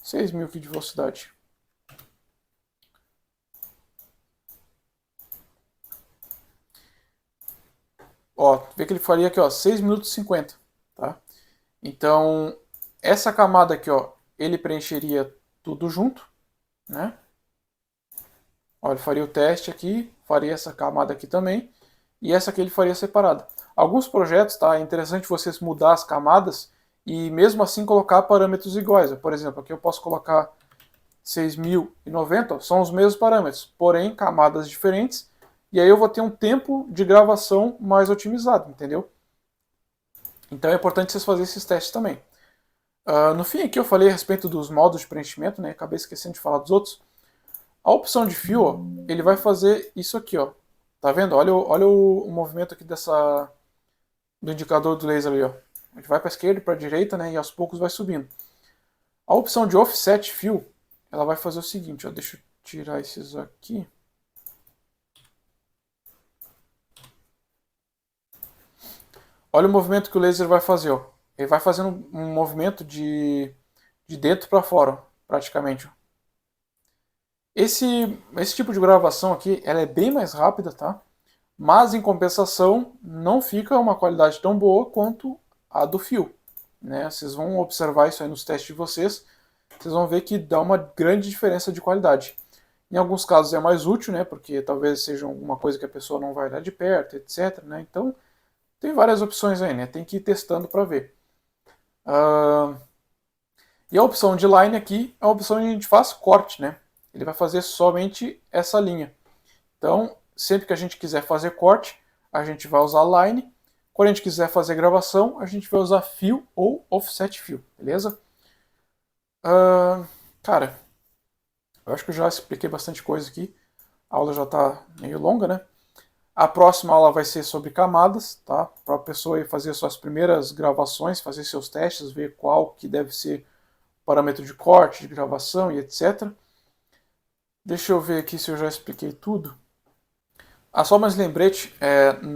6.000 aqui de velocidade. Ó, vê que ele faria aqui, ó, 6 minutos e 50, tá? Então, essa camada aqui, ó, ele preencheria tudo junto, né? Ó, ele faria o teste aqui, faria essa camada aqui também, e essa aqui ele faria separada. Alguns projetos, tá? É interessante vocês mudar as camadas e mesmo assim colocar parâmetros iguais. Por exemplo, aqui eu posso colocar 6.090, ó, são os mesmos parâmetros, porém camadas diferentes, e aí eu vou ter um tempo de gravação mais otimizado, entendeu? Então é importante vocês fazerem esses testes também. No fim aqui eu falei a respeito dos modos de preenchimento, né? Acabei esquecendo de falar dos outros. A opção de fio, ó, ele vai fazer isso aqui, ó. Tá vendo? Olha o movimento aqui do indicador do laser ali, ó. A gente vai para a esquerda e para a direita, né? E aos poucos vai subindo. A opção de offset fio, ela vai fazer o seguinte, ó. Deixa eu tirar esses aqui. Olha o movimento que o laser vai fazer, ó. Ele vai fazendo um movimento de dentro para fora, ó, praticamente. Ó. Esse tipo de gravação aqui, ela é bem mais rápida, tá? Mas em compensação, não fica uma qualidade tão boa quanto a do fio. Né? Vocês vão observar isso aí nos testes de vocês, vocês vão ver que dá uma grande diferença de qualidade. Em alguns casos é mais útil, né? Porque talvez seja alguma coisa que a pessoa não vai olhar de perto, etc. Né? Então, tem várias opções aí, né? Tem que ir testando para ver. E a opção de line aqui é a opção onde a gente faz corte, né? Ele vai fazer somente essa linha. Então, sempre que a gente quiser fazer corte, a gente vai usar line. Quando a gente quiser fazer gravação, a gente vai usar fio ou offset fio, beleza? Cara, eu acho que eu já expliquei bastante coisa aqui. A aula já está meio longa, né? A próxima aula vai ser sobre camadas, tá? Para a pessoa fazer suas primeiras gravações, fazer seus testes, ver qual que deve ser o parâmetro de corte, de gravação e etc. Deixa eu ver aqui se eu já expliquei tudo. Só mais lembrete,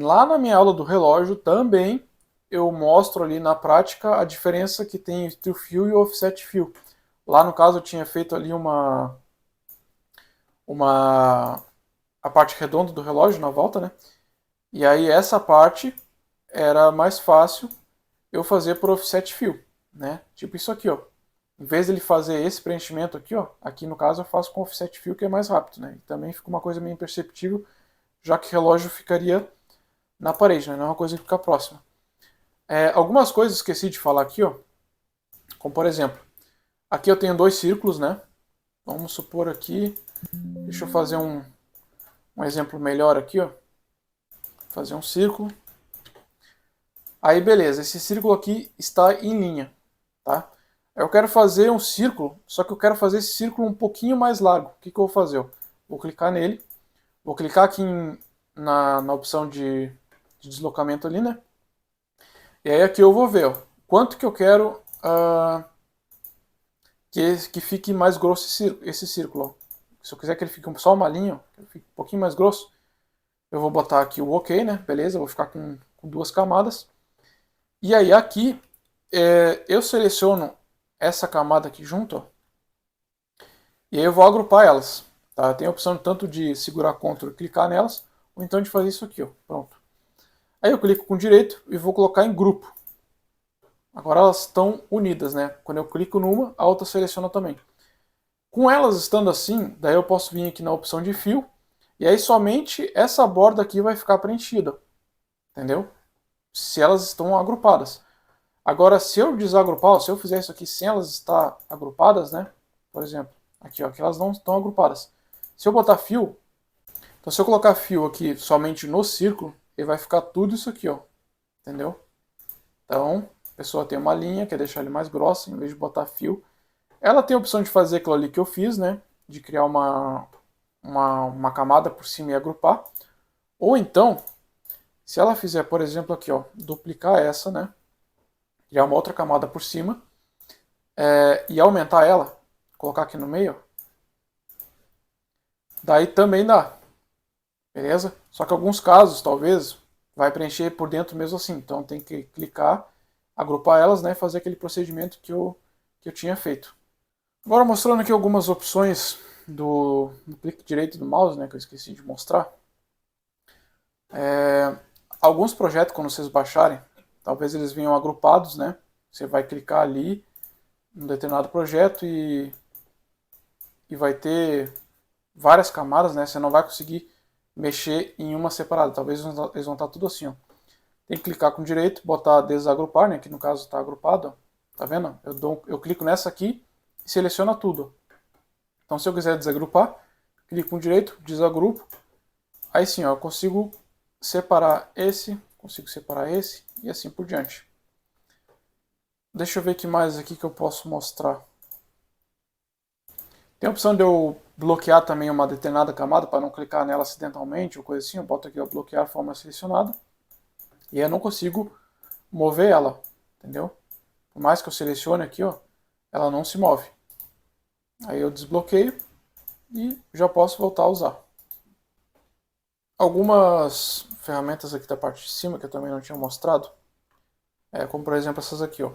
lá na minha aula do relógio também eu mostro ali na prática a diferença que tem entre o fio e o offset fio. Lá no caso eu tinha feito ali a parte redonda do relógio na volta, né? E aí essa parte era mais fácil eu fazer por offset fio, né? Tipo isso aqui, ó. Em vez de ele fazer esse preenchimento aqui, ó, aqui no caso eu faço com offset fio que é mais rápido, né? E também fica uma coisa meio imperceptível, já que o relógio ficaria na parede, né? Não é uma coisa que fica próxima. Algumas coisas esqueci de falar aqui, ó. Como por exemplo, aqui eu tenho dois círculos, né? Vamos supor aqui, deixa eu fazer um exemplo melhor aqui, ó. Fazer um círculo. Aí beleza, esse círculo aqui está em linha, tá? Eu quero fazer um círculo, só que eu quero fazer esse círculo um pouquinho mais largo. O que eu vou fazer? Eu vou clicar nele, vou clicar aqui na opção de deslocamento ali, né? E aí aqui eu vou ver, ó, quanto que eu quero que fique mais grosso esse círculo. Ó. Se eu quiser que ele fique só uma linha, ó, que ele fique um pouquinho mais grosso, eu vou botar aqui o OK, né? Beleza, eu vou ficar com duas camadas. E aí aqui eu seleciono essa camada aqui junto, ó, e aí eu vou agrupar elas. Tá? Tem a opção tanto de segurar Ctrl e clicar nelas, ou então de fazer isso aqui, ó. Pronto. Aí eu clico com direito e vou colocar em grupo. Agora elas estão unidas, né? Quando eu clico numa, a outra seleciona também. Com elas estando assim, daí eu posso vir aqui na opção de fio, e aí somente essa borda aqui vai ficar preenchida. Entendeu? Se elas estão agrupadas. Agora, se eu desagrupar, se eu fizer isso aqui sem elas estar agrupadas, né? Por exemplo, aqui, ó, que elas não estão agrupadas. Se eu botar fio, então se eu colocar fio aqui somente no círculo, ele vai ficar tudo isso aqui, ó. Entendeu? Então, a pessoa tem uma linha, quer deixar ele mais grossa, em vez de botar fio. Ela tem a opção de fazer aquilo ali que eu fiz, né? de criar uma camada por cima e agrupar. Ou então, se ela fizer, por exemplo, aqui, ó, duplicar essa, né? Criar uma outra camada por cima e aumentar ela, colocar aqui no meio, daí também dá, beleza? Só que em alguns casos, talvez, vai preencher por dentro mesmo assim. Então tem que clicar, agrupar elas, né? E fazer aquele procedimento que eu tinha feito. Agora mostrando aqui algumas opções do clique direito do mouse, né? Que eu esqueci de mostrar. Alguns projetos, quando vocês baixarem, talvez eles venham agrupados, né? Você vai clicar ali em um determinado projeto e vai ter várias camadas, né? Você não vai conseguir mexer em uma separada. Talvez eles vão estar tudo assim, ó. Tem que clicar com direito, botar desagrupar, né? Que no caso está agrupado, ó. Tá vendo? Eu clico nessa aqui e seleciona tudo. Então se eu quiser desagrupar, clico com direito, desagrupo. Aí sim, ó, eu consigo separar esse e assim por diante. Deixa eu ver o que mais aqui que eu posso mostrar. Tem a opção de eu bloquear também uma determinada camada para não clicar nela acidentalmente ou coisa assim. Eu boto aqui, ó, bloquear forma selecionada. E eu não consigo mover ela, entendeu? Por mais que eu selecione aqui, ó, ela não se move. Aí eu desbloqueio e já posso voltar a usar. Algumas ferramentas aqui da parte de cima que eu também não tinha mostrado, como por exemplo essas aqui, ó.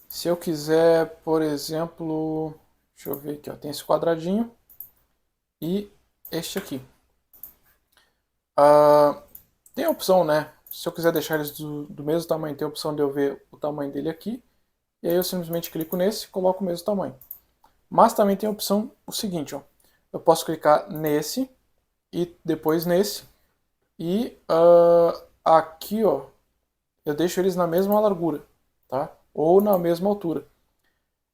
Se eu quiser, por exemplo, deixa eu ver aqui, ó, tem esse quadradinho e este aqui. Tem a opção, né? Se eu quiser deixar eles do mesmo tamanho, tem a opção de eu ver o tamanho dele aqui. E aí eu simplesmente clico nesse e coloco o mesmo tamanho. Mas também tem a opção o seguinte, ó. Eu posso clicar nesse e depois nesse. E aqui, ó, eu deixo eles na mesma largura, tá? Ou na mesma altura.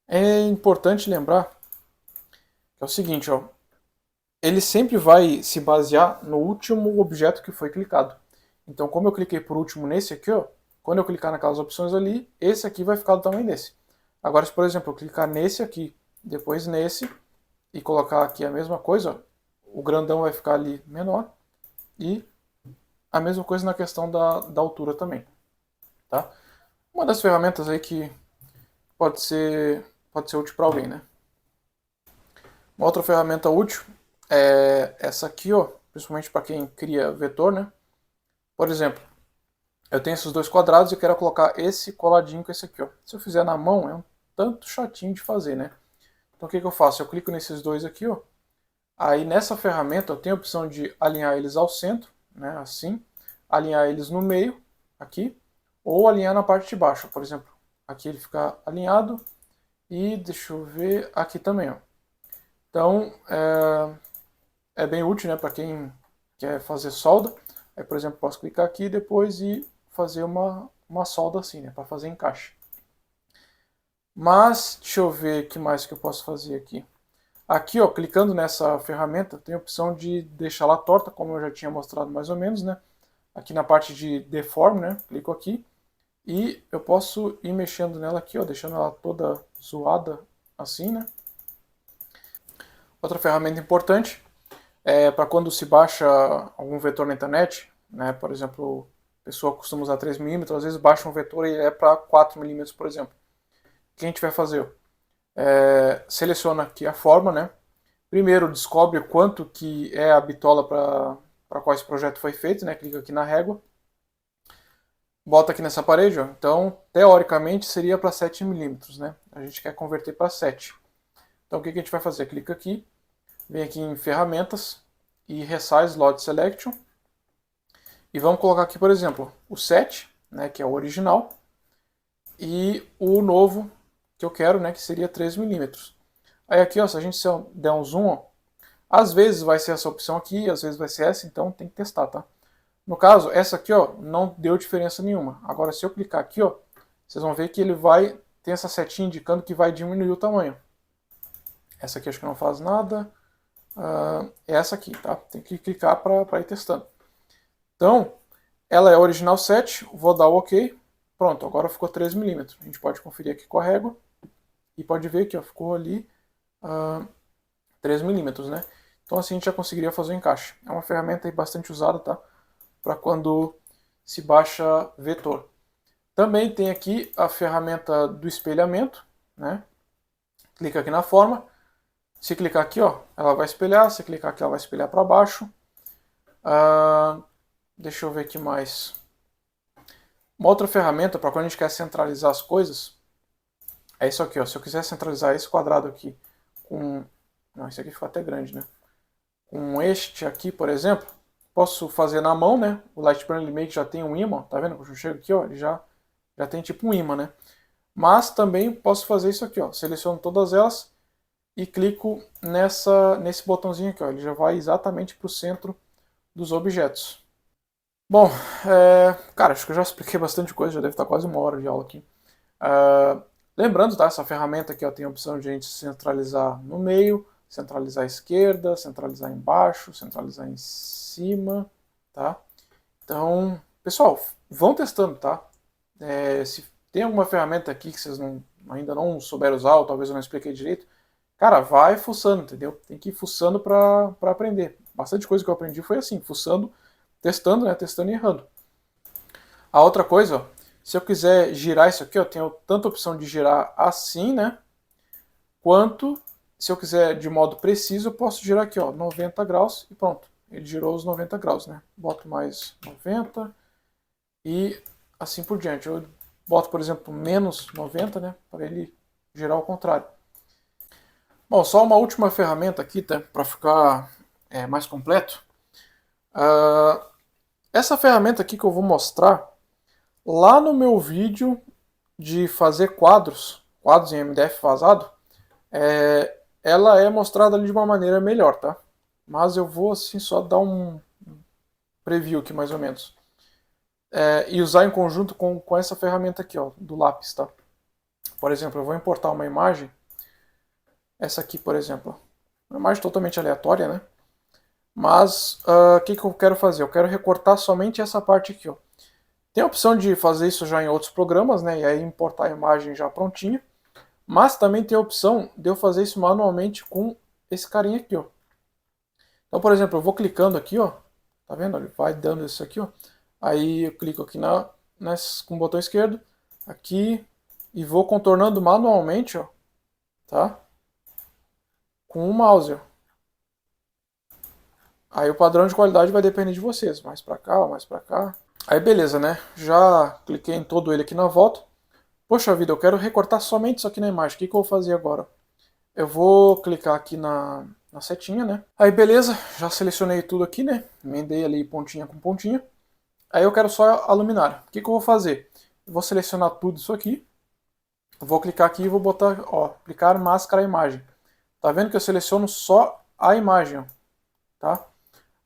É importante lembrar que é o seguinte, ó. Ele sempre vai se basear no último objeto que foi clicado. Então, como eu cliquei por último nesse aqui, ó, quando eu clicar naquelas opções ali, esse aqui vai ficar do tamanho desse. Agora, se por exemplo eu clicar nesse aqui, depois nesse, e colocar aqui a mesma coisa, ó, o grandão vai ficar ali menor, e a mesma coisa na questão da altura também. Tá? Uma das ferramentas aí que pode ser útil para alguém, né? Uma outra ferramenta útil é essa aqui, ó, principalmente para quem cria vetor, né? Por exemplo, eu tenho esses dois quadrados e quero colocar esse coladinho com esse aqui, ó. Se eu fizer na mão, é um tanto chatinho de fazer, né? Então o que eu faço? Eu clico nesses dois aqui, ó. Aí nessa ferramenta eu tenho a opção de alinhar eles ao centro, né? Assim. Alinhar eles no meio, aqui. Ou alinhar na parte de baixo, por exemplo. Aqui ele fica alinhado. E deixa eu ver aqui também, ó. Então é bem útil, né? Para quem quer fazer solda. Aí, por exemplo, posso clicar aqui depois e fazer uma solda assim, né? Para fazer encaixe. Mas, deixa eu ver o que mais que eu posso fazer aqui. Aqui, ó, clicando nessa ferramenta, tem a opção de deixar ela torta, como eu já tinha mostrado mais ou menos, né? Aqui na parte de Deform, né? Clico aqui e eu posso ir mexendo nela aqui, ó, deixando ela toda zoada assim, né? Outra ferramenta importante é para quando se baixa algum vetor na internet, né? Por exemplo, a pessoa costuma usar 3mm, às vezes baixa um vetor e é para 4mm, por exemplo. O que a gente vai fazer? Seleciona aqui a forma, né? Primeiro descobre quanto que é a bitola para qual esse projeto foi feito, né? Clica aqui na régua. Bota aqui nessa parede, ó. Então, teoricamente seria para 7mm, né? A gente quer converter para 7. Então, o que a gente vai fazer? Clica aqui, vem aqui em ferramentas e resize Load Selection. E vamos colocar aqui, por exemplo, o 7, né, que é o original, e o novo que eu quero, né, que seria 3mm. Aí aqui, ó, se a gente der um zoom, ó, às vezes vai ser essa opção aqui, às vezes vai ser essa, então tem que testar, tá? No caso, essa aqui, ó, não deu diferença nenhuma. Agora, se eu clicar aqui, ó, vocês vão ver que ele vai ter essa setinha indicando que vai diminuir o tamanho. Essa aqui acho que não faz nada. É essa aqui, tá? Tem que clicar para ir testando. Então, ela é original 7, vou dar o OK. Pronto, agora ficou 3mm. A gente pode conferir aqui com a régua. E pode ver que ó, ficou ali 3 milímetros, né? Então assim a gente já conseguiria fazer o encaixe. É uma ferramenta aí bastante usada, tá? Para quando se baixa vetor. Também tem aqui a ferramenta do espelhamento, né? Clica aqui na forma. Se clicar aqui, ó, ela vai espelhar. Se clicar aqui, ela vai espelhar para baixo. Deixa eu ver aqui mais. Uma outra ferramenta para quando a gente quer centralizar as coisas é isso aqui, ó. Se eu quiser centralizar esse quadrado aqui com... Não, esse aqui ficou até grande, né? Com este aqui, por exemplo, posso fazer na mão, né? O Lightburn ele meio que já tem um ímã, tá vendo? Quando eu chego aqui, ó, ele já tem tipo um ímã, né? Mas também posso fazer isso aqui, ó. Seleciono todas elas e clico nesse botãozinho aqui, ó. Ele já vai exatamente para o centro dos objetos. Bom, cara, acho que eu já expliquei bastante coisa, já deve estar quase 1 hora de aula aqui. Lembrando, tá? Essa ferramenta aqui ó, tem a opção de a gente centralizar no meio, centralizar à esquerda, centralizar embaixo, centralizar em cima, tá? Então, pessoal, vão testando, tá? Se tem alguma ferramenta aqui que vocês ainda não souberam usar, ou talvez eu não expliquei direito, cara, vai fuçando, entendeu? Tem que ir fuçando para aprender. Bastante coisa que eu aprendi foi assim, fuçando, testando, né? Testando e errando. A outra coisa, ó, se eu quiser girar isso aqui, eu tenho tanto a opção de girar assim, né? Quanto, se eu quiser de modo preciso, eu posso girar aqui, ó, 90 graus e pronto. Ele girou os 90 graus, né? Boto mais 90 e assim por diante. Eu boto, por exemplo, menos 90, né? Para ele girar ao contrário. Bom, só uma última ferramenta aqui, tá? Para ficar mais completo. Essa ferramenta aqui que eu vou mostrar, lá no meu vídeo de fazer quadros em MDF vazado, ela é mostrada ali de uma maneira melhor, tá? Mas eu vou assim só dar um preview aqui mais ou menos. E usar em conjunto com essa ferramenta aqui, ó, do lápis, tá? Por exemplo, eu vou importar uma imagem, essa aqui, por exemplo, uma imagem totalmente aleatória, né? Mas o que eu quero fazer? Eu quero recortar somente essa parte aqui, ó. Tem a opção de fazer isso já em outros programas, né? E aí importar a imagem já prontinha. Mas também tem a opção de eu fazer isso manualmente com esse carinha aqui, ó. Então, por exemplo, eu vou clicando aqui, ó. Tá vendo? Ele vai dando isso aqui, ó. Aí eu clico aqui com o botão esquerdo, aqui, e vou contornando manualmente, ó. Tá? Com o mouse, ó. Aí o padrão de qualidade vai depender de vocês. Mais pra cá, mais pra cá. Aí beleza, né? Já cliquei em todo ele aqui na volta. Poxa vida, eu quero recortar somente isso aqui na imagem. O que eu vou fazer agora? Eu vou clicar aqui na setinha, né? Aí beleza, já selecionei tudo aqui, né? Emendei ali pontinha com pontinha. Aí eu quero só a luminária. O que eu vou fazer? Eu vou selecionar tudo isso aqui. Vou clicar aqui e vou botar, ó, aplicar máscara à imagem. Tá vendo que eu seleciono só a imagem, ó, tá?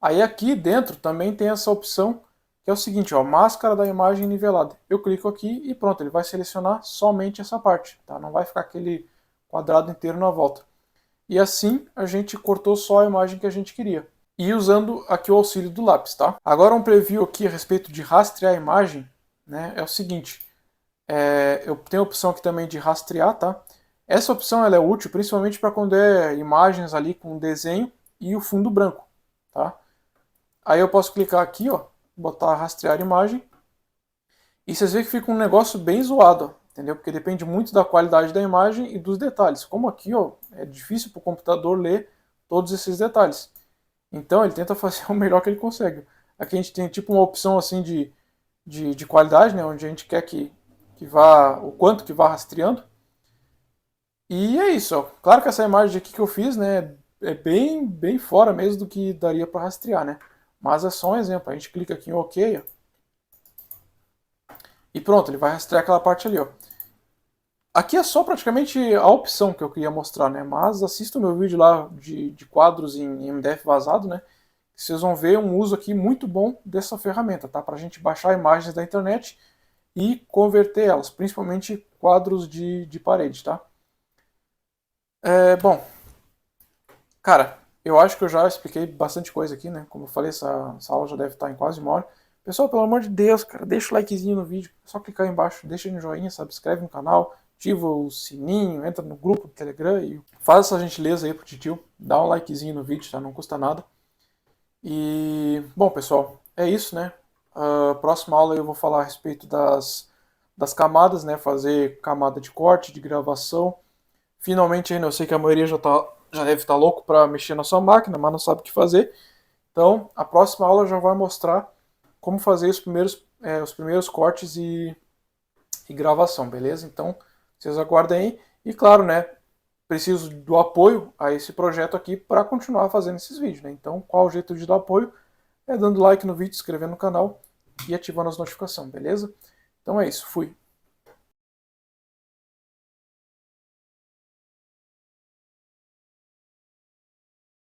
Aí aqui dentro também tem essa opção que é o seguinte, ó, máscara da imagem nivelada. Eu clico aqui e pronto, ele vai selecionar somente essa parte, tá? Não vai ficar aquele quadrado inteiro na volta. E assim a gente cortou só a imagem que a gente queria. E usando aqui o auxílio do lápis, tá? Agora um preview aqui a respeito de rastrear a imagem, né? É o seguinte, eu tenho a opção aqui também de rastrear, tá? Essa opção ela é útil principalmente para quando é imagens ali com desenho e o fundo branco, tá? Aí eu posso clicar aqui, ó, botar rastrear imagem, e vocês veem que fica um negócio bem zoado, ó, entendeu? Porque depende muito da qualidade da imagem e dos detalhes. Como aqui, ó, é difícil para o computador ler todos esses detalhes. Então ele tenta fazer o melhor que ele consegue. Aqui a gente tem tipo uma opção assim de qualidade, né, onde a gente quer que vá, o quanto que vá rastreando. E é isso, ó. Claro que essa imagem aqui que eu fiz, né, é bem fora mesmo do que daria para rastrear, né? Mas é só um exemplo. A gente clica aqui em OK, ó, e pronto, ele vai rastrear aquela parte ali, ó. Aqui é só praticamente a opção que eu queria mostrar, né? Mas assista o meu vídeo lá de quadros em MDF vazado, né? Vocês vão ver um uso aqui muito bom dessa ferramenta, tá? Para a gente baixar imagens da internet e converter elas, principalmente quadros de parede, tá? Bom, cara, eu acho que eu já expliquei bastante coisa aqui, né? Como eu falei, essa aula já deve estar em quase 1 hora. Pessoal, pelo amor de Deus, cara, deixa o likezinho no vídeo, é só clicar aí embaixo, deixa no joinha, subscreve no canal, ativa o sininho, entra no grupo do Telegram e faz essa gentileza aí pro titio, dá um likezinho no vídeo, tá? Não custa nada. E, bom, pessoal, é isso, né? Próxima aula eu vou falar a respeito das camadas, né? Fazer camada de corte, de gravação. Finalmente, ainda eu sei que a maioria já deve estar louco para mexer na sua máquina, mas não sabe o que fazer. Então, a próxima aula já vai mostrar como fazer os primeiros cortes e gravação, beleza? Então, vocês aguardem aí. E claro, né? Preciso do apoio a esse projeto aqui para continuar fazendo esses vídeos, né? Então, qual o jeito de dar apoio? É dando like no vídeo, inscrevendo no canal e ativando as notificações, beleza? Então é isso, fui!